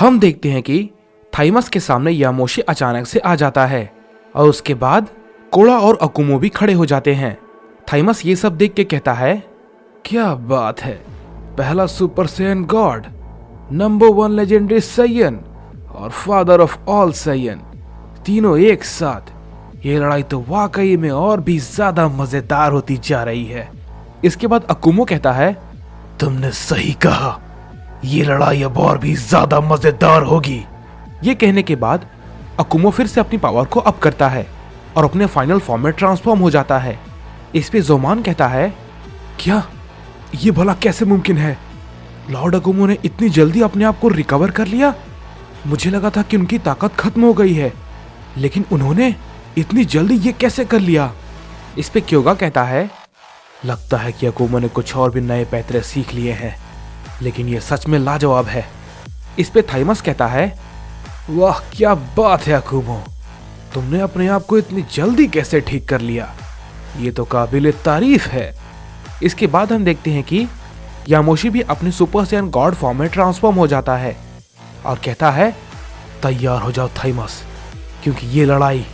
हम देखते हैं कि थाइमस के सामने यामोशी अचानक से आ जाता है और उसके बाद कोड़ा और अकुमो भी खड़े हो जाते हैं। थाइमस ये सब देख के कहता है, क्या बात है, पहला super Saiyan God, number 1 legendary Saiyan और फादर ऑफ ऑल सैयन, तीनों एक साथ। ये लड़ाई तो वाकई में और भी ज्यादा मजेदार होती जा रही है। इसके बाद अकुमो कहता है, तुमने सही कहा, ये लड़ाई अब और भी ज्यादा मजेदार होगी। ये कहने के बाद अकुमो फिर से अपनी पावर को अप करता है और अपने फाइनल फॉर्म में ट्रांसफॉर्म हो जाता है। इस पे जोमान कहता है, क्या ये भला कैसे मुमकिन है? लॉर्ड अकुमो ने इतनी जल्दी अपने आप को रिकवर कर लिया? मुझे लगा था कि उनकी ताकत खत्म हो गई है, लेकिन उन्होंने इतनी जल्दी ये कैसे कर लिया? इस पे क्योगा कहता है, लगता है कि अकुमो ने कुछ और भी नए पैतरे सीख लिए हैं, लेकिन ये सच में लाजवाब है। इस पे थाइमस कहता है, वाह क्या बात है अकुमो, तुमने अपने आप को इतनी जल्दी कैसे ठीक कर लिया, ये तो काबिल तारीफ है। इसके बाद हम देखते हैं कि यामोशी भी अपने सुपर सैयन गॉड फॉर्म में ट्रांसफॉर्म हो जाता है और कहता है, तैयार हो जाओ थाइमस, क्योंकि ये लड़ाई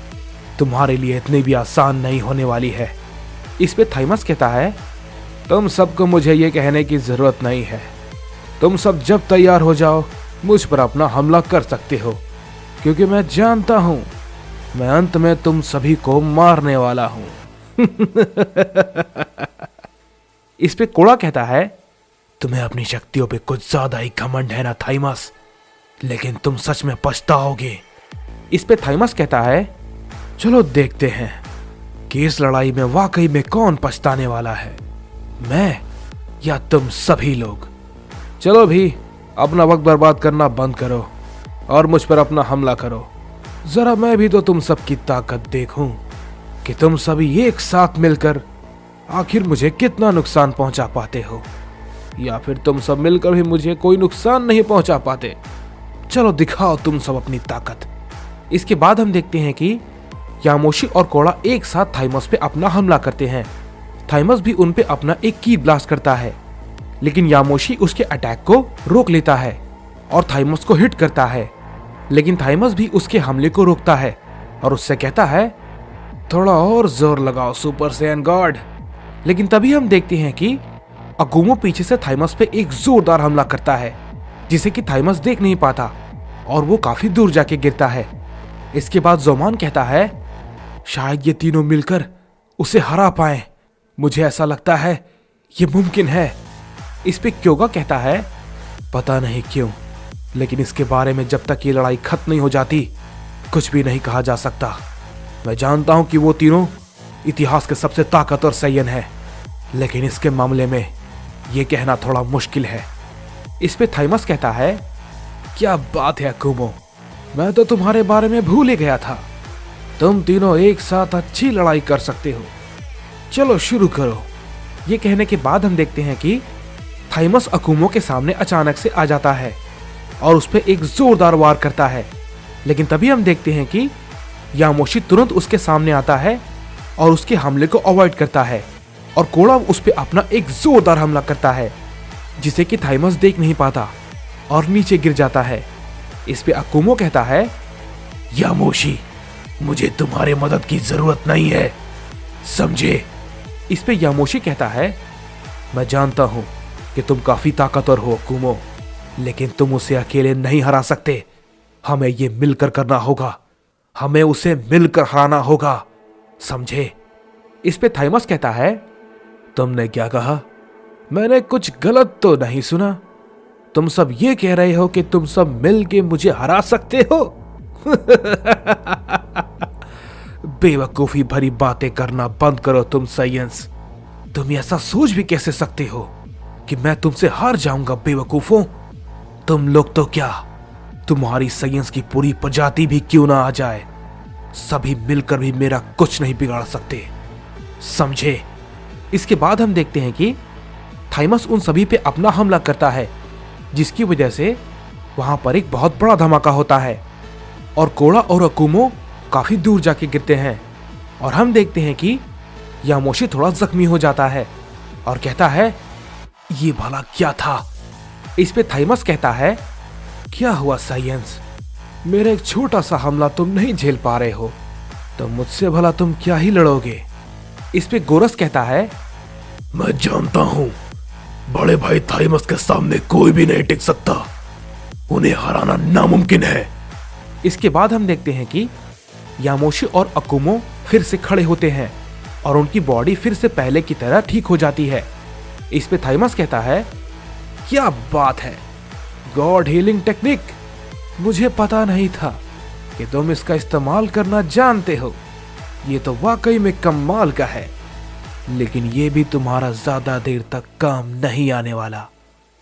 तुम्हारे लिए इतनी भी आसान नहीं होने वाली है। इस पे थाइमस कहता है, तुम सबको मुझे ये कहने की जरूरत नहीं है, तुम सब जब तैयार हो जाओ मुझ पर अपना हमला कर सकते हो, क्योंकि मैं जानता हूं मैं अंत में तुम सभी को मारने वाला हूं। इस पे कोड़ा कहता है, तुम्हें अपनी शक्तियों पे कुछ ज्यादा ही घमंड है ना थाइमस, लेकिन तुम सच में पछताओगे। इस पे थाइमस कहता है, चलो देखते हैं कि इस लड़ाई में वाकई में कौन पछताने वाला है, मैं या तुम सभी लोग। चलो भी अपना वक्त बर्बाद करना बंद करो और मुझ पर अपना हमला करो, जरा मैं भी तो तुम सबकी ताकत देखूं कि तुम सभी एक साथ मिलकर आखिर मुझे कितना नुकसान पहुंचा पाते हो, या फिर तुम सब मिलकर भी मुझे कोई नुकसान नहीं पहुंचा पाते। चलो दिखाओ तुम सब अपनी ताकत। इसके बाद हम देखते हैं कि यामोशी और कोड़ा एक साथ थाइमस पे अपना हमला करते हैं। थाइमस भी उन पे अपना एक की ब्लास्ट करता है, लेकिन यामोशी उसके अटैक को रोक लेता है और थाइमस को हिट करता है, लेकिन थाइमस भी उसके हमले को रोकता है और उससे कहता है, थोड़ा और जोर लगाओ सुपर सैयन गॉड। लेकिन तभी हम देखते हैं कि अकुमो पीछे से थाइमस पे एक जोरदार हमला करता है, जिसे कि थाइमस देख नहीं पाता और वो काफी दूर जाके गिरता है। इसके बाद जोमान कहता है, शायद ये तीनों मिलकर उसे हरा पाए, मुझे ऐसा लगता है ये मुमकिन है। इस पे क्योगा कहता है, पता नहीं क्यों, लेकिन इसके बारे में जब तक ये लड़ाई खत्म नहीं हो जाती कुछ भी नहीं कहा जा सकता। मैं जानता हूं कि वो तीनों इतिहास के सबसे ताकतवर सैयन है, लेकिन इसके मामले में ये कहना थोड़ा मुश्किल है। इस पे थाइमस कहता है, क्या बात है अकुमो, मैं तो तुम्हारे बारे में भूल ही गया था, तुम तीनों एक साथ अच्छी लड़ाई कर सकते हो, चलो शुरू करो। ये कहने के बाद हम देखते हैं कि थाइमस अकुमो के सामने अचानक से आ जाता है और उस पर एक जोरदार वार करता है, लेकिन तभी हम देखते हैं कि यामोशी तुरंत उसके सामने आता है और उसके हमले को अवॉइड करता है और कोड़ा उस पर अपना एक जोरदार हमला करता है, जिसे कि थाइमस देख नहीं पाता और नीचे गिर जाता है। इस पे अकुमो कहता है, यामोशी मुझे तुम्हारे मदद की जरूरत नहीं है, समझे। इस पे यामोशी कहता है, मैं जानता हूं कि तुम काफी ताकतवर हो अकुमो, लेकिन तुम उसे अकेले नहीं हरा सकते, हमें ये मिलकर करना होगा, हमें उसे मिलकर हराना होगा, समझे। इस पे थाइमस कहता है, तुमने क्या कहा? मैंने कुछ गलत तो नहीं सुना? तुम सब ये कह रहे हो कि तुम सब मिलके मुझे हरा सकते हो? बेवकूफी भरी बातें करना बंद करो तुम सैयंस। तुम ऐसा सोच भी कैसे सकते हो कि मैं तुमसे हार जाऊंगा बेवकूफों? तुम लोग तो क्या, तुम्हारी सैयंस की पूरी प्रजाति भी क्यों ना आ जाए, सभी मिलकर भी मेरा कुछ नहीं बिगाड़ सकते, समझे। इसके बाद हम देखते हैं कि थाइमस उन सभी पे अपना हमला करता है, जिसकी वजह से वहां पर एक बहुत बड़ा धमाका होता है और कोड़ा और अकुमो काफी दूर जाके गिरते हैं और हम देखते हैं कि यामोशी थोड़ा जख्मी हो जाता है और कहता है, ये भला क्या था। इस पे थाइमस कहता है, क्या हुआ साइंस? मेरा एक छोटा सा हमला तुम नहीं झेल पा रहे हो तो मुझसे भला तुम क्या ही लड़ोगे? इस पे गोरस कहता है, मैं जानता हूं बड़े भाई थाइमस के सामने कोई भी नहीं टिक सकता, उन्हें हराना नामुमकिन है। इसके बाद हम देखते हैं कि यामोशी और अकुमो फिर से खड़े होते हैं और उनकी बॉडी फिर से पहले की तरह ठीक हो जाती है। इस पे थाइमस कहता है, क्या बात है, गॉड हीलिंग टेक्निक, मुझे पता नहीं था कि तुम इसका इस्तेमाल करना जानते हो, ये तो वाकई में कमाल का है, लेकिन ये भी तुम्हारा ज्यादा देर तक काम नहीं आने वाला,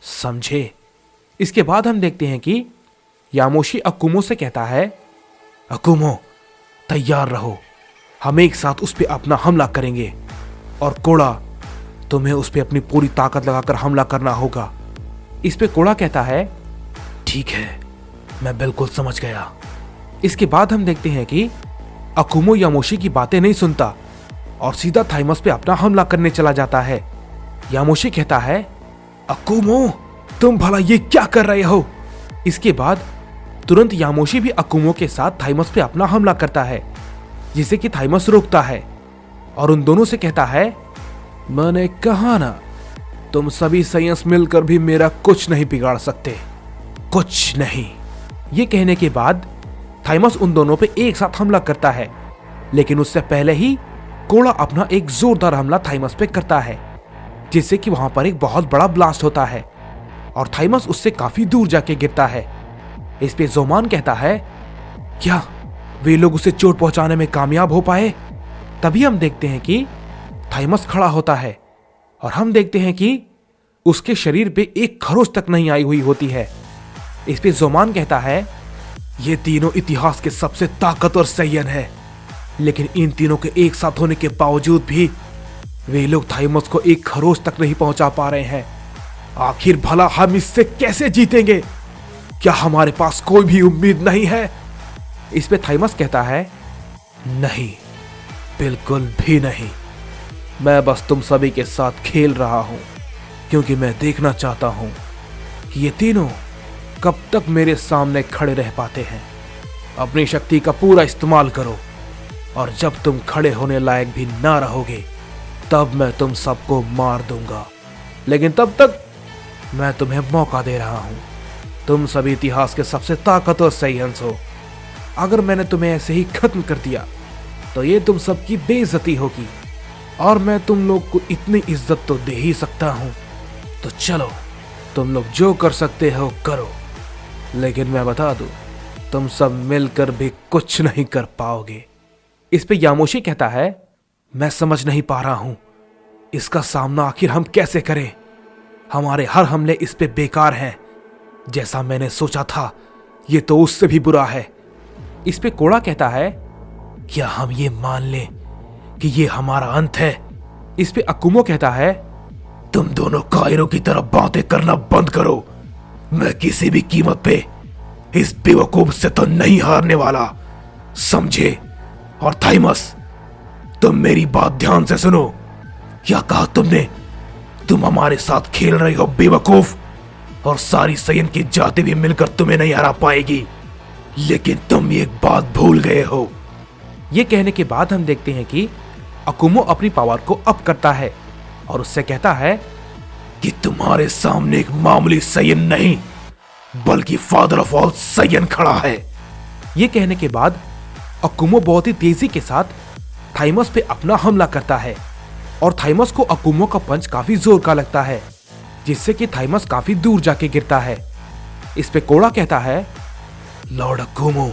समझे? इसके बाद हम देखते हैं कि यामोशी अकुमो से कहता है, अकुमो तैयार रहो, हम एक साथ उस पर अपना हमला करेंगे और कोड़ा तुम्हें उस पर अपनी पूरी ताकत लगाकर हमला करना होगा। इस पे कोड़ा कहता है, ठीक है, मैं बिल्कुल समझ गया। इसके बाद हम देखते हैं कि अकुमो यामोशी की बातें नहीं सुनता और सीधा थाइमस पे अपना हमला करने चला जाता है। यामोशी कहता है, अकुमो तुम भला ये क्या कर रहे हो? इसके बाद तुरंत यामोशी भी अकुमो के साथ थाइमस पे अपना हमला करता है, जिसे कि थाइमस रोकता है और उन दोनों से कहता है, मैंने कहा ना, तुम सभी साइंस मिलकर भी मेरा कुछ नहीं बिगाड़ सकते, कुछ नहीं। ये कहने के बाद थाइमस उन दोनों पे एक साथ हमला करता है, लेकिन उससे पहले ही कोड़ा अपना एक जोरदार हमला थाइमस पे करता है, जिससे कि वहां पर एक बहुत बड़ा ब्लास्ट होता है और थाइमस उससे काफी दूर जाके गिरता है। इस पे जोमान कहता है, क्या वे लोग उसे चोट पहुंचाने में कामयाब हो पाए? तभी हम देखते हैं कि थाइमस खड़ा होता है और हम देखते हैं कि उसके शरीर पे एक खरोच तक नहीं आई हुई होती है। इस पे जोमान कहता है, ये तीनों इतिहास के सबसे ताकतवर सैयन है, लेकिन इन तीनों के एक साथ होने के बावजूद भी वे लोग थाइमस को एक खरोच तक नहीं पहुंचा पा रहे हैं। आखिर भला हम इससे कैसे जीतेंगे? क्या हमारे पास कोई भी उम्मीद नहीं है? इस पे थाइमस कहता है, नहीं, बिल्कुल भी नहीं, मैं बस तुम सभी के साथ खेल रहा हूं, क्योंकि मैं देखना चाहता हूं कि ये तीनों कब तक मेरे सामने खड़े रह पाते हैं। अपनी शक्ति का पूरा इस्तेमाल करो और जब तुम खड़े होने लायक भी ना रहोगे तब मैं तुम सबको मार दूंगा, लेकिन तब तक मैं तुम्हें मौका दे रहा हूं। तुम सभी इतिहास के सबसे ताकतवर सैयन्स हो। अगर मैंने तुम्हें ऐसे ही खत्म कर दिया तो ये तुम सबकी बेइज्जती होगी और मैं तुम लोग को इतनी इज्जत तो दे ही सकता हूं। तो चलो, तुम लोग जो कर सकते हो करो, लेकिन मैं बता दूं, तुम सब मिलकर भी कुछ नहीं कर पाओगे। इस पे यामोशी कहता है, मैं समझ नहीं पा रहा हूं, इसका सामना आखिर हम कैसे करें? हमारे हर हमले इस पे बेकार हैं। जैसा मैंने सोचा था, ये तो उससे भी बुरा है। इस पे कोड़ा कहता है, क्या हम ये मान लें कि ये हमारा अंत है? इस पे अकुमो कहता है, तुम दोनों कायरों की तरह बातें करना बंद करो। मैं किसी भी कीमत पे इस बेवकूफ से तो नहीं हारने वाला, समझे? और थाइमस, तुम मेरी बात ध्यान से सुनो। क्या कहा तुमने? तुम हमारे साथ खेल रहे हो बेवकूफ, और सारी सैयन की जाति भी मिलकर तुम्हें नहीं हरा पाएगी, लेकिन तुम एक बात भूल गए हो। ये कहने के बाद हम देखते हैं कि अकुमो अपनी पावर को अप करता है और उससे कहता है कि तुम्हारे सामने एक मामूली सैयन नहीं, बल्कि फादर ऑफ ऑल सैयन खड़ा है। ये कहने के बाद अकुमो बहुत ही तेजी के साथ थाइमस पे अपना हमला करता है और थाइमस को अकुमो का पंच काफी जोर का लगता है, जिससे कि थाइमस काफी दूर जाके गिरता है। इस पे कोड़ा कहता है, लॉर्ड अकुमो,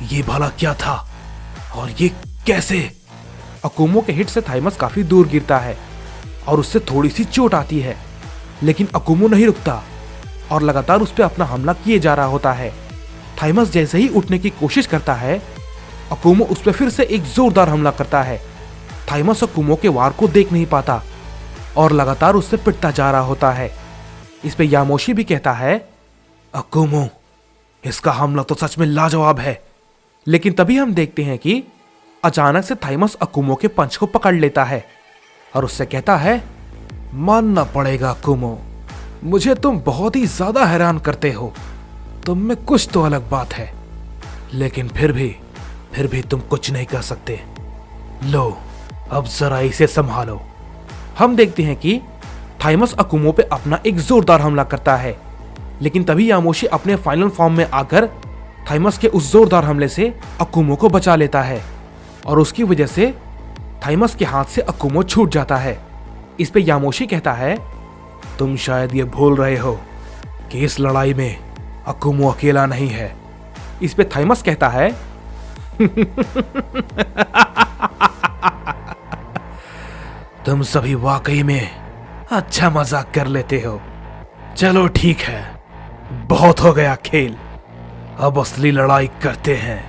ये भला क्या था और ये कैसे? अकुमो के हिट से थाइमस काफी दूर गिरता है और उससे थोड़ी सी चोट आती है, लेकिन अकुमो नहीं रुकता और लगातार उस पर अपना हमला किए जा रहा होता है। थाइमस जैसे ही उठने की कोशिश करता है, अकुमो उस पर फिर से एक जोरदार हमला करता है। थाइमस अकुमो के वार को देख नहीं पाता और लगातार उससे पिटता जा रहा होता है। इस पे यामोशी भी कहता है, अकुमो, इसका हमला तो सच में लाजवाब है। लेकिन तभी हम देखते हैं कि अचानक से थाइमस अकुमो के पंच को पकड़ लेता है और उससे कहता है, मानना पड़ेगा अकुमो, मुझे तुम बहुत ही ज्यादा हैरान करते हो। तुम में कुछ तो अलग बात है, लेकिन फिर भी तुम कुछ नहीं कर सकते। लो, अब जरा इसे संभालो। हम देखते हैं कि थाइमस अकुमो पे अपना एक जोरदार हमला करता है, लेकिन तभी यामोशी अपने फाइनल फॉर्म में आकर थाइमस के उस जोरदार हमले से अकुमो को बचा लेता है और उसकी वजह से थाइमस के हाथ से अकुमो छूट जाता है। इस पे यामोशी कहता है, तुम शायद ये भूल रहे हो कि इस लड़ाई में अकुमो अकेला नहीं है। इस पे थाइमस कहता है, तुम सभी वाकई में अच्छा मजाक कर लेते हो। चलो ठीक है, बहुत हो गया खेल, अब असली लड़ाई करते हैं।